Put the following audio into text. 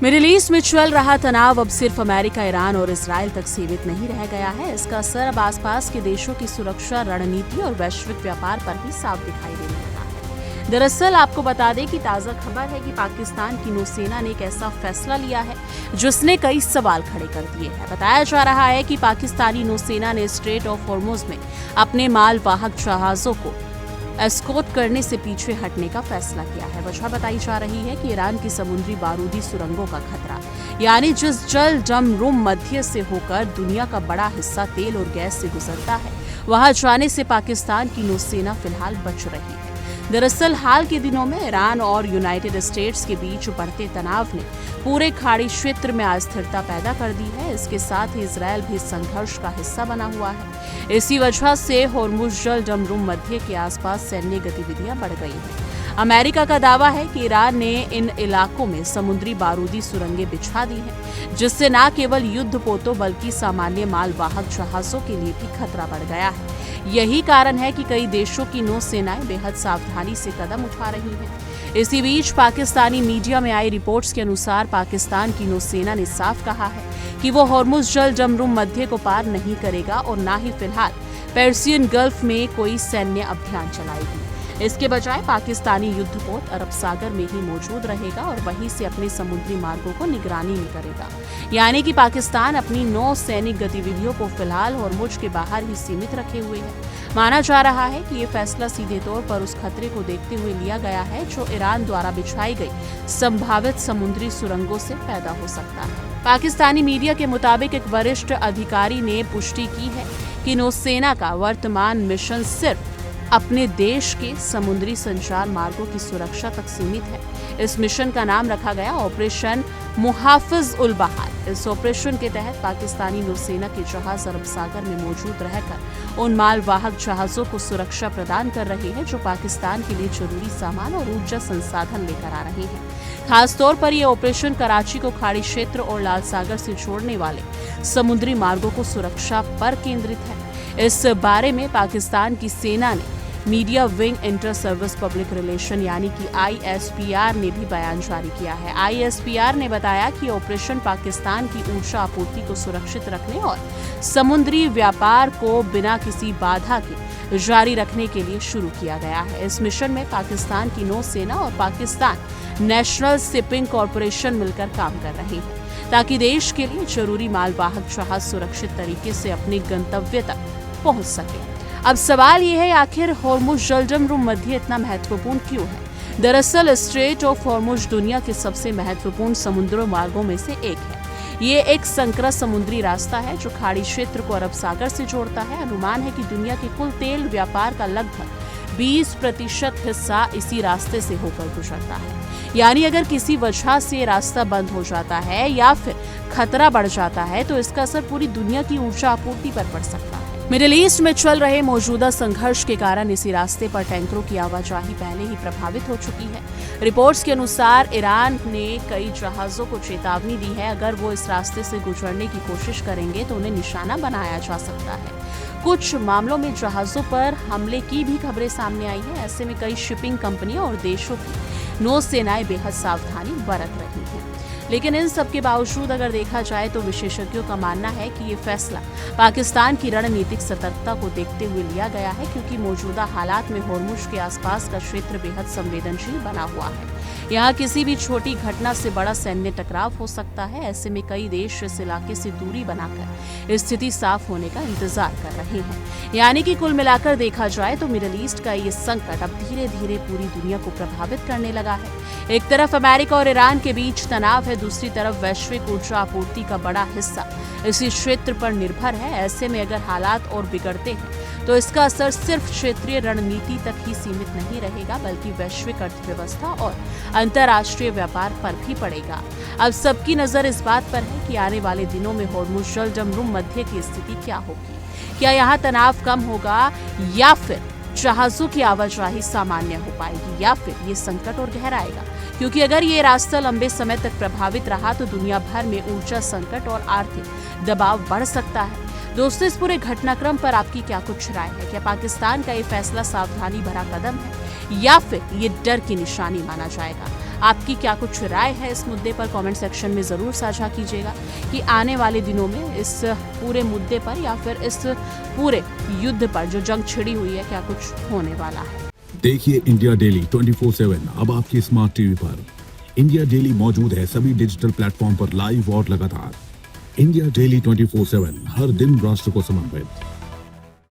Middle east में चल रहा तनाव अब सिर्फ अमेरिका, ईरान और इजराइल तक सीमित नहीं रह गया है। इसका असर अब आसपास के देशों की सुरक्षा रणनीति और वैश्विक व्यापार पर भी साफ दिखाई देने लगा है। दरअसल आपको बता दें कि ताजा खबर है कि पाकिस्तान की नौसेना ने एक ऐसा फैसला लिया है जिसने कई सवाल खड़े कर दिए हैं। बताया जा रहा है कि पाकिस्तानी नौसेना ने स्ट्रेट ऑफ हॉर्मुज में अपने मालवाहक जहाजों को एस्कॉर्ट करने से पीछे हटने का फैसला किया है। वजह बताई जा रही है कि ईरान की समुद्री बारूदी सुरंगों का खतरा, यानी जिस जल डम रुम मध्य से होकर दुनिया का बड़ा हिस्सा तेल और गैस से गुजरता है, वहां जाने से पाकिस्तान की नौसेना फिलहाल बच रही है। दरअसल हाल के दिनों में ईरान और यूनाइटेड स्टेट्स के बीच बढ़ते तनाव ने पूरे खाड़ी क्षेत्र में अस्थिरता पैदा कर दी है। इसके साथ ही इजरायल भी संघर्ष का हिस्सा बना हुआ है। इसी वजह से होर्मुज जल डमरूम मध्य के आसपास सैन्य गतिविधियां बढ़ गई हैं। अमेरिका का दावा है कि ईरान ने इन इलाकों में समुद्री बारूदी सुरंगें बिछा दी हैं, जिससे न केवल युद्ध पोतों बल्कि सामान्य मालवाहक जहाजों के लिए भी खतरा बढ़ गया है। यही कारण है कि कई देशों की नौसेनाएं बेहद सावधानी से कदम उठा रही हैं। इसी बीच पाकिस्तानी मीडिया में आई रिपोर्ट्स के अनुसार पाकिस्तान की नौसेना ने साफ कहा है कि वो होर्मुज जल डमरूम मध्य को पार नहीं करेगा और न ही फिलहाल पर्सियन गल्फ में कोई सैन्य अभियान चलाएगी। इसके बजाय पाकिस्तानी युद्धपोत अरब सागर में ही मौजूद रहेगा और वहीं से अपने समुद्री मार्गों को निगरानी में करेगा। यानी कि पाकिस्तान अपनी नौ सैनिक गतिविधियों को फिलहाल होर्मुज के बाहर ही सीमित रखे हुए है। माना जा रहा है कि ये फैसला सीधे तौर पर उस खतरे को देखते हुए लिया गया है जो ईरान द्वारा बिछाई गई संभावित समुद्री सुरंगों से पैदा हो सकता है। पाकिस्तानी मीडिया के मुताबिक एक वरिष्ठ अधिकारी ने पुष्टि की है कि नौसेना का वर्तमान मिशन सिर्फ अपने देश के समुद्री संचार मार्गों की सुरक्षा तक सीमित है। इस मिशन का नाम रखा गया ऑपरेशन मुहाफिज उल बहार। इस ऑपरेशन के तहत पाकिस्तानी नौसेना के जहाज अरब सागर में मौजूद रहकर उन मालवाहक जहाजों को सुरक्षा प्रदान कर रहे हैं जो पाकिस्तान के लिए जरूरी सामान और ऊर्जा संसाधन लेकर आ रहे हैं। खासतौर पर यह ऑपरेशन कराची को खाड़ी क्षेत्र और लाल सागर से जोड़ने वाले समुद्री मार्गों को सुरक्षा पर केंद्रित है। इस बारे में पाकिस्तान की सेना ने media wing inter service public relation यानी कि ISPR ने भी बयान जारी किया है। ISPR ने बताया कि ऑपरेशन पाकिस्तान की ऊर्जा आपूर्ति को सुरक्षित रखने और समुद्री व्यापार को बिना किसी बाधा के जारी रखने के लिए शुरू किया गया है। इस मिशन में पाकिस्तान की नौसेना और पाकिस्तान नेशनल शिपिंग कॉरपोरेशन मिलकर काम कर रहे हैं ताकि देश के लिए जरूरी मालवाहक जहाज सुरक्षित तरीके से अपने गंतव्य तक पहुंच सके। अब सवाल ये है, आखिर होर्मुज जल डमरूम मध्य इतना महत्वपूर्ण क्यों है? दरअसल स्ट्रेट ऑफ हॉर्मुज दुनिया के सबसे महत्वपूर्ण समुद्री मार्गों में से एक है। ये एक संकरा समुद्री रास्ता है जो खाड़ी क्षेत्र को अरब सागर से जोड़ता है। अनुमान है कि दुनिया के कुल तेल व्यापार का लगभग 20% हिस्सा इसी रास्ते से होकर गुजरता है। यानी अगर किसी वजह से रास्ता बंद हो जाता है या फिर खतरा बढ़ जाता है तो इसका असर पूरी दुनिया की ऊर्जा आपूर्ति पर पड़ सकता है। मिडिल ईस्ट में चल रहे मौजूदा संघर्ष के कारण इसी रास्ते पर टैंकरों की आवाजाही पहले ही प्रभावित हो चुकी है। रिपोर्ट्स के अनुसार ईरान ने कई जहाजों को चेतावनी दी है, अगर वो इस रास्ते से गुजरने की कोशिश करेंगे तो उन्हें निशाना बनाया जा सकता है। कुछ मामलों में जहाजों पर हमले की भी खबरें सामने आई हैं। ऐसे में कई शिपिंग कंपनियां और देशों की नौसेनाएं बेहद सावधानी बरत रही हैं। लेकिन इन सब के बावजूद अगर देखा जाए तो विशेषज्ञों का मानना है कि ये फैसला पाकिस्तान की रणनीतिक सतर्कता को देखते हुए लिया गया है, क्योंकि मौजूदा हालात में होर्मुज के आसपास का क्षेत्र बेहद संवेदनशील बना हुआ है। यहाँ किसी भी छोटी घटना से बड़ा सैन्य टकराव हो सकता है। ऐसे में कई देश इस इलाके से दूरी बनाकर स्थिति साफ होने का इंतजार कर रहे हैं। यानी कि कुल मिलाकर देखा जाए तो मिडिल ईस्ट का ये संकट अब धीरे धीरे पूरी दुनिया को प्रभावित करने लगा है। एक तरफ अमेरिका और ईरान के बीच तनाव है, दूसरी तरफ वैश्विक ऊर्जा आपूर्ति का बड़ा हिस्सा इसी क्षेत्र पर निर्भर है। ऐसे में अगर हालात और बिगड़ते हैं तो इसका असर सिर्फ क्षेत्रीय रणनीति तक ही सीमित नहीं रहेगा, बल्कि वैश्विक अर्थव्यवस्था और अंतर्राष्ट्रीय व्यापार पर भी पड़ेगा। अब सबकी नजर इस बात पर है कि आने वाले दिनों में होर्मुज जल डमरूम मध्य की स्थिति क्या होगी। क्या यहाँ तनाव कम होगा या फिर जहाजों की आवाजाही सामान्य हो पाएगी, या फिर ये संकट और गहराएगा? क्योंकि अगर ये रास्ता लंबे समय तक प्रभावित रहा तो दुनिया भर में ऊर्जा संकट और आर्थिक दबाव बढ़ सकता है। दोस्तों, इस पूरे घटनाक्रम पर आपकी क्या कुछ राय है? क्या पाकिस्तान का ये फैसला सावधानी भरा कदम है या फिर ये डर की निशानी माना जाएगा? आपकी क्या कुछ राय है इस मुद्दे पर कमेंट सेक्शन में ज़रूर साझा कीजिएगा कि आने वाले दिनों में इस पूरे मुद्दे पर या फिर इस पूरे युद्ध पर जो जंग छिड़ी हुई है क्या कुछ होने वाला है। देखिए इंडिया डेली 24/7 अब आपकी स्मार्ट टीवी पर। इंडिया डेली मौजूद है सभी डिजिटल प्लेटफॉर्म पर लाइव और लगातार। इंडिया डेली 24/7 हर दिन राष्ट्र को समर्पित।